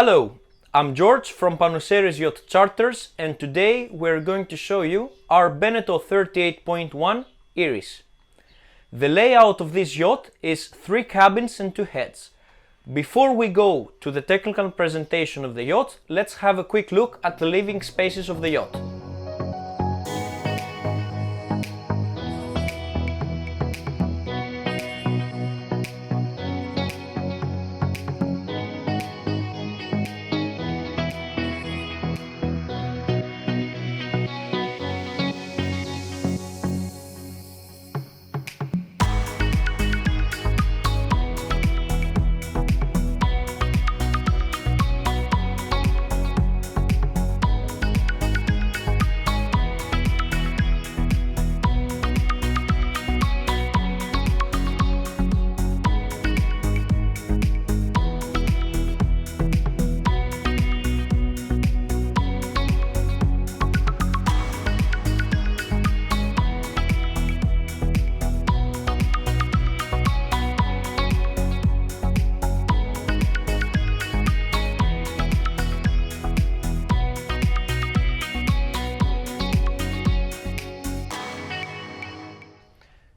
Hello, I'm George from Panouseris Yacht Charters, and today we're going to show you our Beneteau 38.1 Iris. The layout of this yacht is 3 cabins and 2 heads. Before we go to the technical presentation of the yacht, let's have a quick look at the living spaces of the yacht.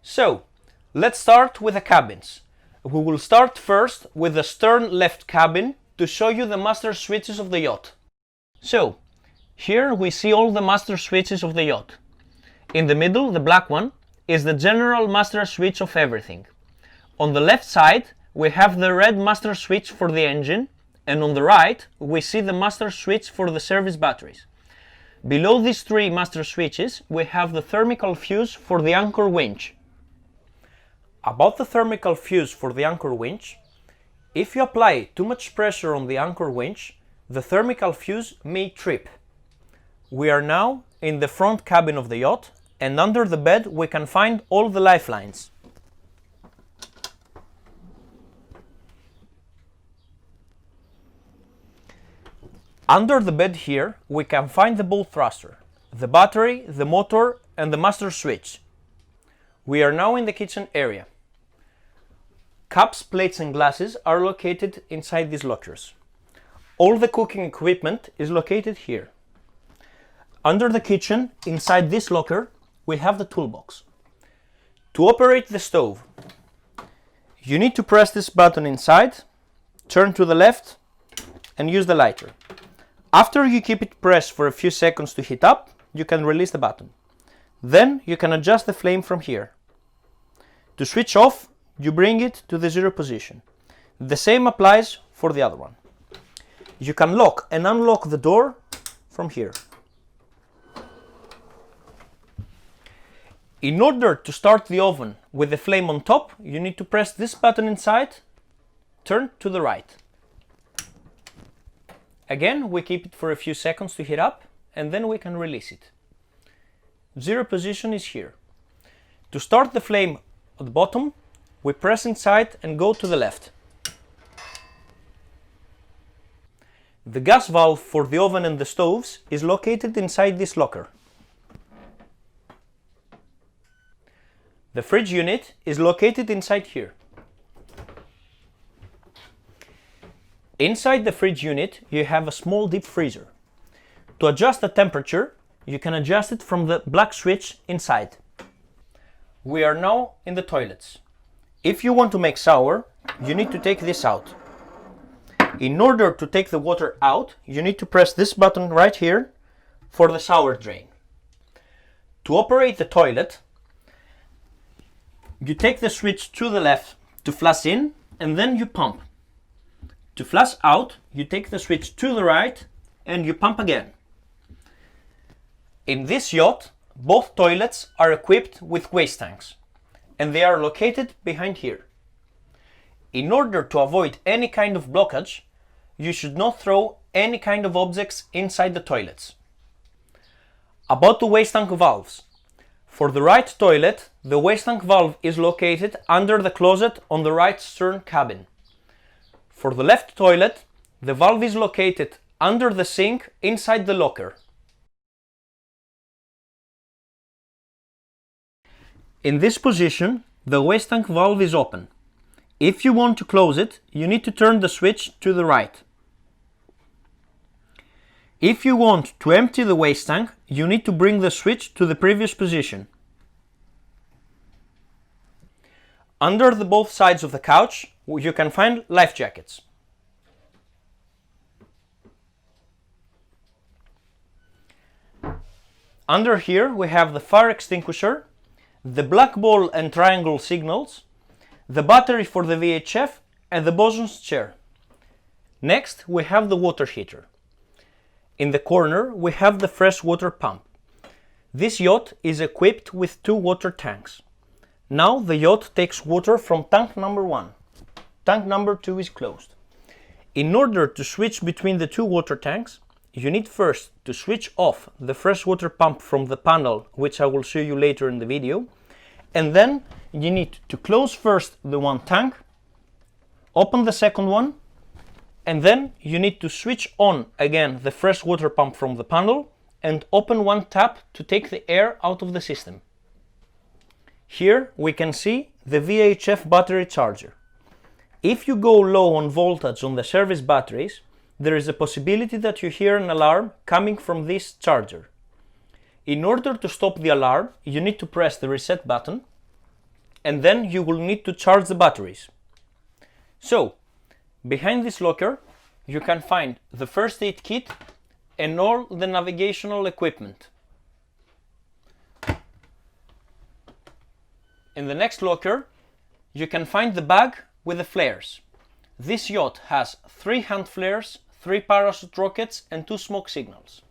So, let's start with the cabins. We will start first with the stern left cabin to show you the master switches of the yacht. So, here we see all the master switches of the yacht. In the middle, the black one, is the general master switch of everything. On the left side, we have the red master switch for the engine, and on the right, we see the master switch for the service batteries. Below these 3 master switches, we have the thermal fuse for the anchor winch. About the thermal fuse for the anchor winch, if you apply too much pressure on the anchor winch, the thermal fuse may trip. We are now in the front cabin of the yacht, and under the bed we can find all the lifelines. Under the bed here we can find the bow thruster, the battery, the motor and the master switch. We are now in the kitchen area. Cups, plates and glasses are located inside these lockers. All the cooking equipment is located here. Under the kitchen, inside this locker, we have the toolbox. To operate the stove, you need to press this button inside, turn to the left and use the lighter. After you keep it pressed for a few seconds to heat up, you can release the button. Then you can adjust the flame from here. To switch off, you bring it to the 0 position. The same applies for the other one. You can lock and unlock the door from here. In order to start the oven with the flame on top, you need to press this button inside, turn to the right. Again, we keep it for a few seconds to heat up, and then we can release it. 0 position is here. To start the flame at the bottom, we press inside and go to the left. The gas valve for the oven and the stoves is located inside this locker. The fridge unit is located inside here. Inside the fridge unit you have a small deep freezer. To adjust the temperature, you can adjust it from the black switch inside. We are now in the toilets. If you want to make shower, you need to take this out. In order to take the water out, you need to press this button right here for the shower drain. To operate the toilet, you take the switch to the left to flush in and then you pump. To flush out, you take the switch to the right and you pump again. In this yacht, both toilets are equipped with waste tanks, and they are located behind here. In order to avoid any kind of blockage, you should not throw any kind of objects inside the toilets. About the waste tank valves. For the right toilet, the waste tank valve is located under the closet on the right stern cabin. For the left toilet, the valve is located under the sink inside the locker. In this position, the waste tank valve is open. If you want to close it, you need to turn the switch to the right. If you want to empty the waste tank, you need to bring the switch to the previous position. Under both sides of the couch, you can find life jackets. Under here we have the fire extinguisher, the black ball and triangle signals, the battery for the VHF and the bosun's chair. Next we have the water heater. In the corner we have the freshwater pump. This yacht is equipped with 2 water tanks. Now the yacht takes water from tank number 1. Tank number 2 is closed. In order to switch between the 2 water tanks, you need first to switch off the freshwater pump from the panel, which I will show you later in the video, and then you need to close first the one tank, open the second one, and then you need to switch on again the freshwater pump from the panel and open one tap to take the air out of the system. Here we can see the VHF battery charger. If you go low on voltage on the service batteries, there is a possibility that you hear an alarm coming from this charger. In order to stop the alarm, you need to press the reset button, and then you will need to charge the batteries. So, behind this locker, you can find the first aid kit and all the navigational equipment. In the next locker, you can find the bag with the flares. This yacht has 3 hand flares, 3 parachute rockets and 2 smoke signals.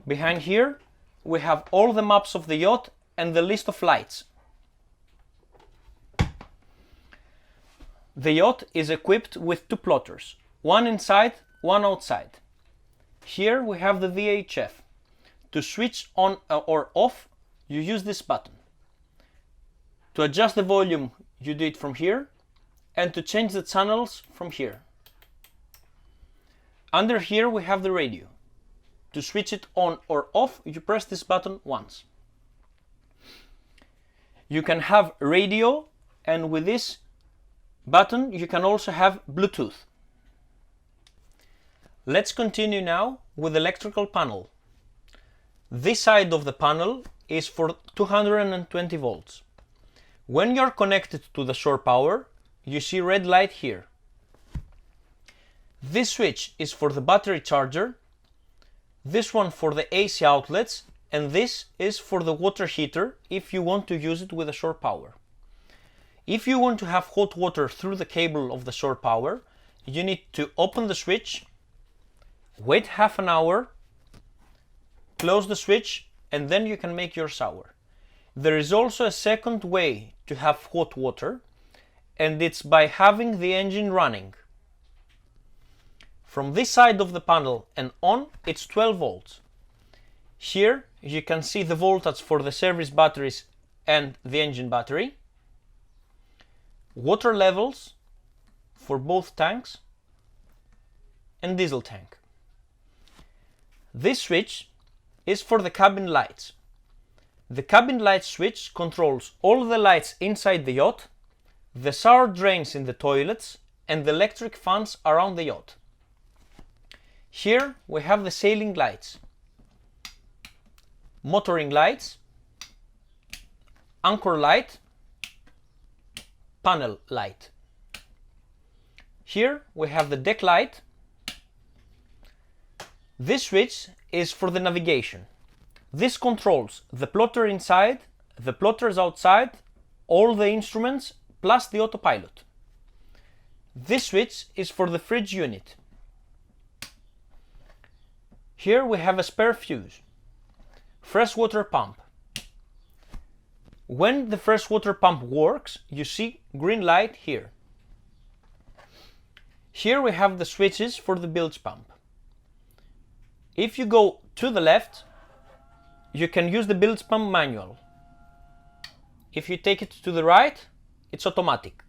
Behind here, we have all the maps of the yacht and the list of lights. The yacht is equipped with 2 plotters, one inside, one outside. Here we have the VHF. To switch on or off, you use this button. To adjust the volume, you do it from here, and to change the channels from here. Under here we have the radio. To switch it on or off, you press this button once. You can have radio, and with this button you can also have Bluetooth. Let's continue now with the electrical panel. This side of the panel is for 220 volts. When you're connected to the shore power, you see red light here. This switch is for the battery charger, this one for the AC outlets, and this is for the water heater if you want to use it with the shore power. If you want to have hot water through the cable of the shore power, you need to open the switch, wait half an hour, close the switch, and then you can make your shower. There is also a second way to have hot water, and it's by having the engine running. From this side of the panel and on, it's 12 volts. Here you can see the voltage for the service batteries and the engine battery, water levels for both tanks, and diesel tank. This switch is for the cabin lights. The cabin light switch controls all the lights inside the yacht, the shower drains in the toilets, and the electric fans around the yacht. Here we have the sailing lights, motoring lights, anchor light, panel light. Here we have the deck light. This switch is for the navigation. This controls the plotter inside, the plotters outside, all the instruments, plus the autopilot. This switch is for the fridge unit. Here we have a spare fuse, freshwater pump. When the freshwater pump works, you see green light here. Here we have the switches for the bilge pump. If you go to the left, you can use the bilge pump manual. If you take it to the right, it's automatic.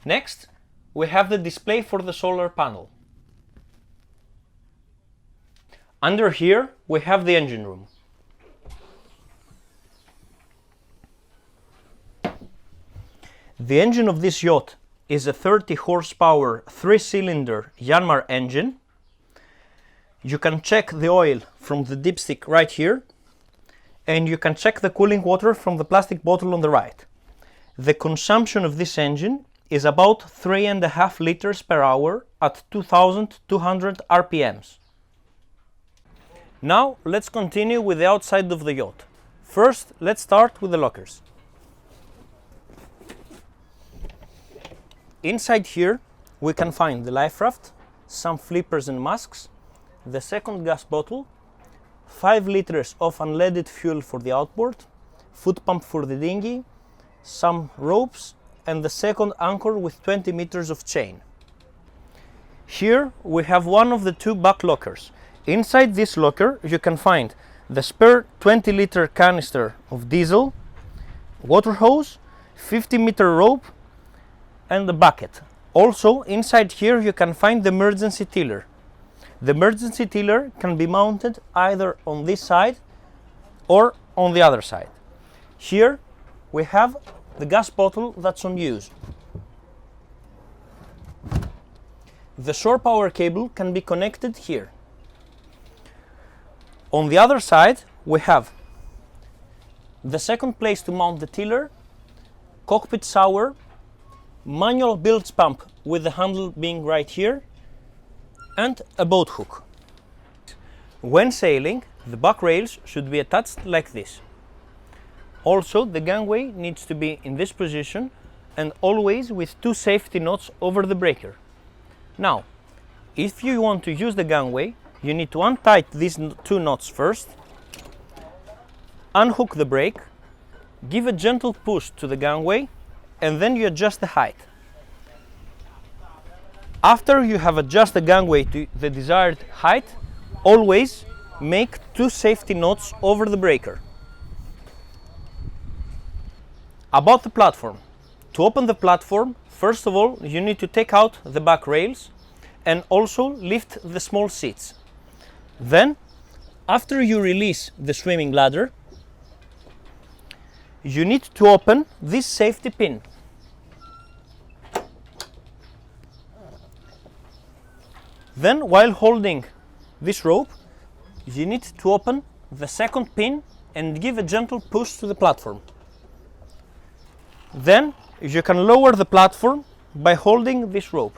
Next, we have the display for the solar panel. Under here, we have the engine room. The engine of this yacht is a 30 horsepower 3-cylinder Yanmar engine. You can check the oil from the dipstick right here, and you can check the cooling water from the plastic bottle on the right. The consumption of this engine is about 3.5 liters per hour at 2200 RPMs. Now let's continue with the outside of the yacht. First, let's start with the lockers. Inside here we can find the life raft, some flippers and masks, the second gas bottle, 5 liters of unleaded fuel for the outboard, foot pump for the dinghy, some ropes, and the second anchor with 20 meters of chain. Here we have one of the two back lockers. Inside this locker you can find the spare 20-liter canister of diesel, water hose, 50-meter rope, and the bucket. Also inside here you can find the emergency tiller. The emergency tiller can be mounted either on this side or on the other side. Here we have the gas bottle that's on use. The shore power cable can be connected here. On the other side we have the second place to mount the tiller, cockpit shower, manual bilge pump with the handle being right here, and a boat hook. When sailing, the back rails should be attached like this. Also, the gangway needs to be in this position and always with 2 safety knots over the breaker. Now, if you want to use the gangway, you need to untighten these 2 knots first, unhook the brake, give a gentle push to the gangway, and then you adjust the height. After you have adjusted the gangway to the desired height, always make 2 safety knots over the breaker. About the platform. To open the platform, first of all, you need to take out the back rails and also lift the small seats. Then, after you release the swimming ladder, you need to open this safety pin. Then, while holding this rope, you need to open the second pin and give a gentle push to the platform. Then, you can lower the platform by holding this rope.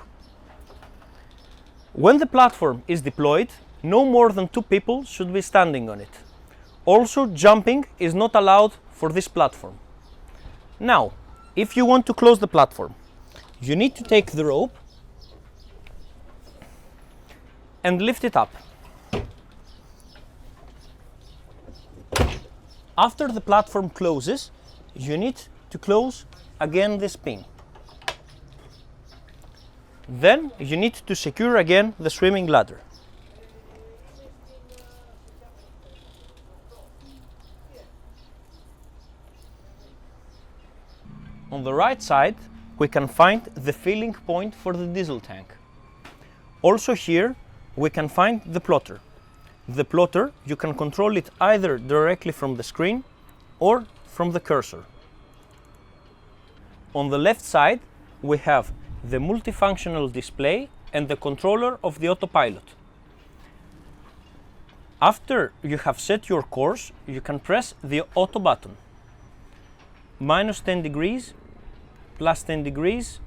When the platform is deployed, no more than 2 people should be standing on it. Also, jumping is not allowed for this platform. Now, if you want to close the platform, you need to take the rope and lift it up. After the platform closes, you need to close again this pin. Then you need to secure again the swimming ladder. On the right side, we can find the filling point for the diesel tank. Also here, we can find the plotter. The plotter, you can control it either directly from the screen or from the cursor. On the left side, we have the multifunctional display and the controller of the autopilot. After you have set your course, you can press the auto button. Minus 10 degrees, plus 10 degrees,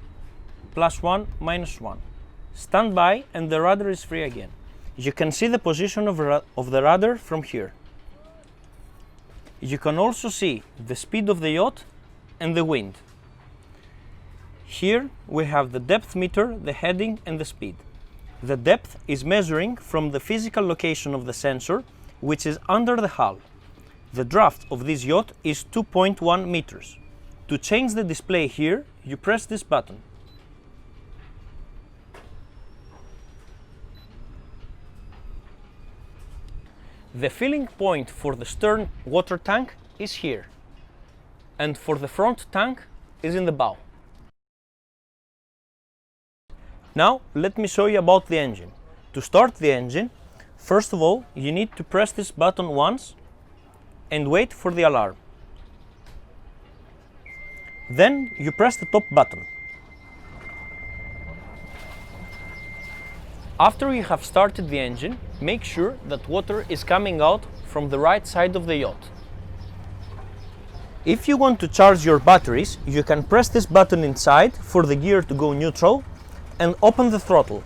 plus 1, minus 1. Stand by and the rudder is free again. You can see the position of the rudder from here. You can also see the speed of the yacht and the wind. Here we have the depth meter, the heading and the speed. The depth is measuring from the physical location of the sensor, which is under the hull. The draft of this yacht is 2.1 meters. To change the display here, you press this button. The filling point for the stern water tank is here, and for the front tank is in the bow. Now let me show you about the engine. To start the engine, first of all, you need to press this button once and wait for the alarm. Then you press the top button. After you have started the engine, make sure that water is coming out from the right side of the yacht. If you want to charge your batteries, you can press this button inside for the gear to go neutral and open the throttle.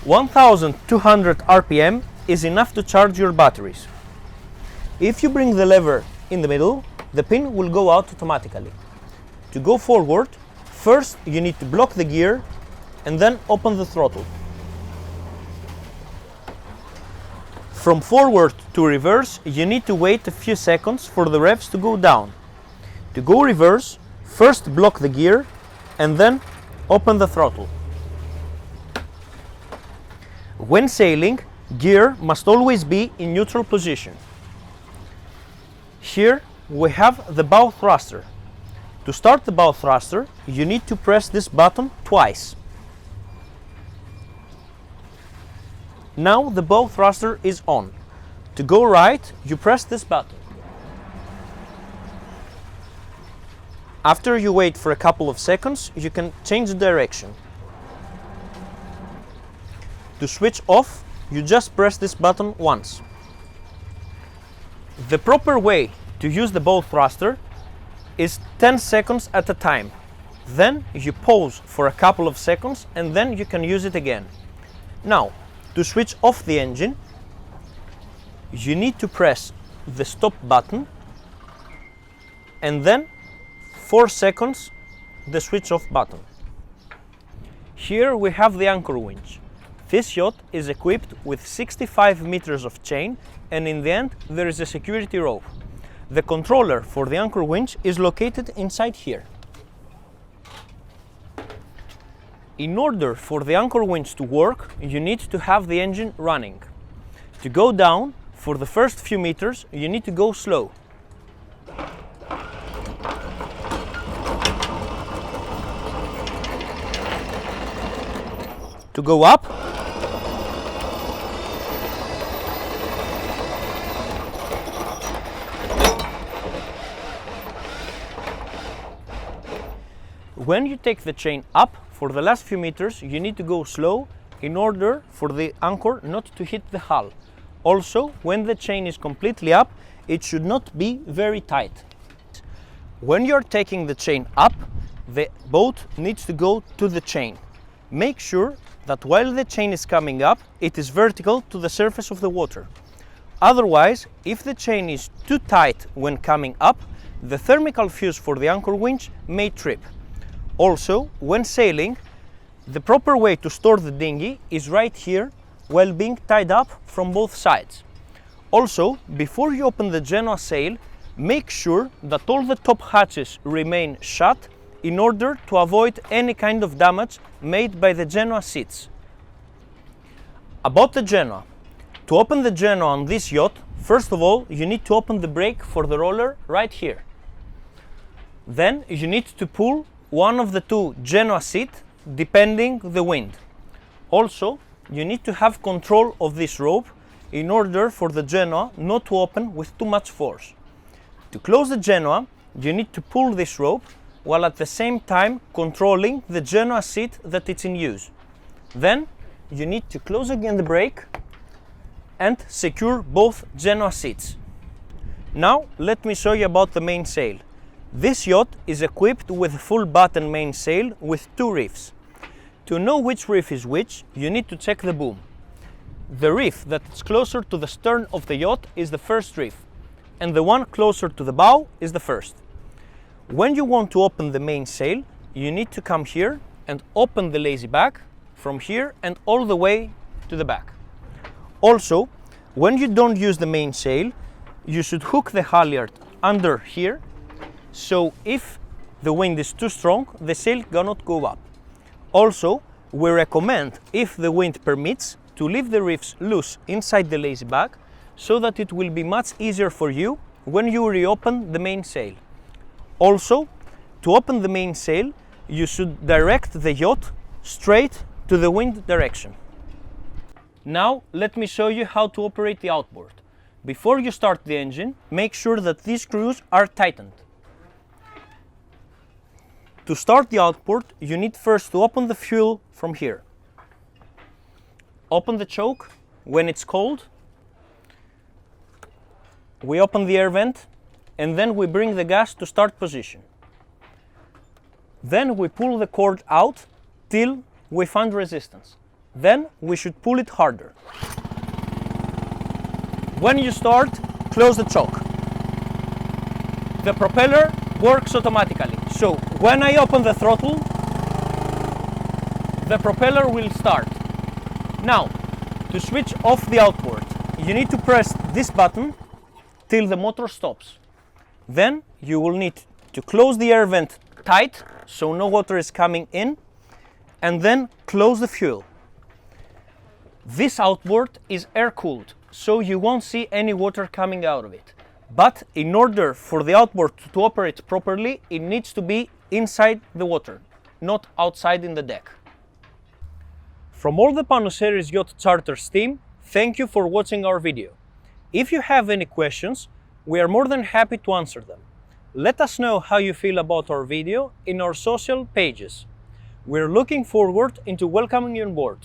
1200 RPM is enough to charge your batteries. If you bring the lever in the middle, the pin will go out automatically. To go forward, first you need to block the gear and then open the throttle. From forward to reverse, you need to wait a few seconds for the revs to go down. To go reverse, first block the gear and then open the throttle. When sailing, gear must always be in neutral position. Here we have the bow thruster. To start the bow thruster, you need to press this button twice. Now the bow thruster is on. To go right, you press this button. After you wait for a couple of seconds, you can change the direction. To switch off, you just press this button once. The proper way to use the bow thruster is 10 seconds at a time. Then you pause for a couple of seconds and then you can use it again. Now, to switch off the engine, you need to press the stop button and then 4 seconds the switch off button. Here we have the anchor winch. This yacht is equipped with 65 meters of chain and in the end there is a security rope. The controller for the anchor winch is located inside here. In order for the anchor winch to work, you need to have the engine running. To go down, for the first few meters, you need to go slow. To go up, when you take the chain up, for the last few meters, you need to go slow in order for the anchor not to hit the hull. Also, when the chain is completely up, it should not be very tight. When you're taking the chain up, the boat needs to go to the chain. Make sure that while the chain is coming up, it is vertical to the surface of the water. Otherwise, if the chain is too tight when coming up, the thermal fuse for the anchor winch may trip. Also, when sailing, the proper way to store the dinghy is right here while being tied up from both sides. Also, before you open the Genoa sail, make sure that all the top hatches remain shut in order to avoid any kind of damage made by the Genoa seats. About the Genoa. To open the Genoa on this yacht, first of all, you need to open the brake for the roller right here. Then you need to pull one of the two Genoa seats depending the wind. Also, you need to have control of this rope in order for the Genoa not to open with too much force. To close the Genoa, you need to pull this rope while at the same time controlling the Genoa seat that it's in use. Then you need to close again the brake and secure both Genoa seats. Now let me show you about the mainsail. This yacht is equipped with a full button mainsail with two reefs. To know which reef is which, you need to check the boom. The reef that is closer to the stern of the yacht is the first reef, and the one closer to the bow is the first. When you want to open the mainsail, you need to come here and open the lazy back from here and all the way to the back. Also, when you don't use the mainsail, you should hook the halyard under here, so if the wind is too strong, the sail cannot go up. Also, we recommend, if the wind permits, to leave the reefs loose inside the lazy back so that it will be much easier for you when you reopen the mainsail. Also, to open the mainsail, you should direct the yacht straight to the wind direction. Now, let me show you how to operate the outboard. Before you start the engine, make sure that these screws are tightened. To start the outboard, you need first to open the fuel from here. open the choke when it's cold. We open the air vent, and then we bring the gas to start position. Then we pull the cord out till we find resistance. Then we should pull it harder. When you start, close the choke. The propeller works automatically, so when I open the throttle, the propeller will start. Now, to switch off the outboard, you need to press this button till the motor stops. Then you will need to close the air vent tight so no water is coming in, and then close the fuel. This outboard is air cooled, so you won't see any water coming out of it. But in order for the outboard to operate properly, it needs to be inside the water, not outside in the deck. From all the Panouseris Yacht Charters team, thank you for watching our video. If you have any questions, we are more than happy to answer them. Let us know how you feel about our video in our social pages. We're looking forward into welcoming you on board.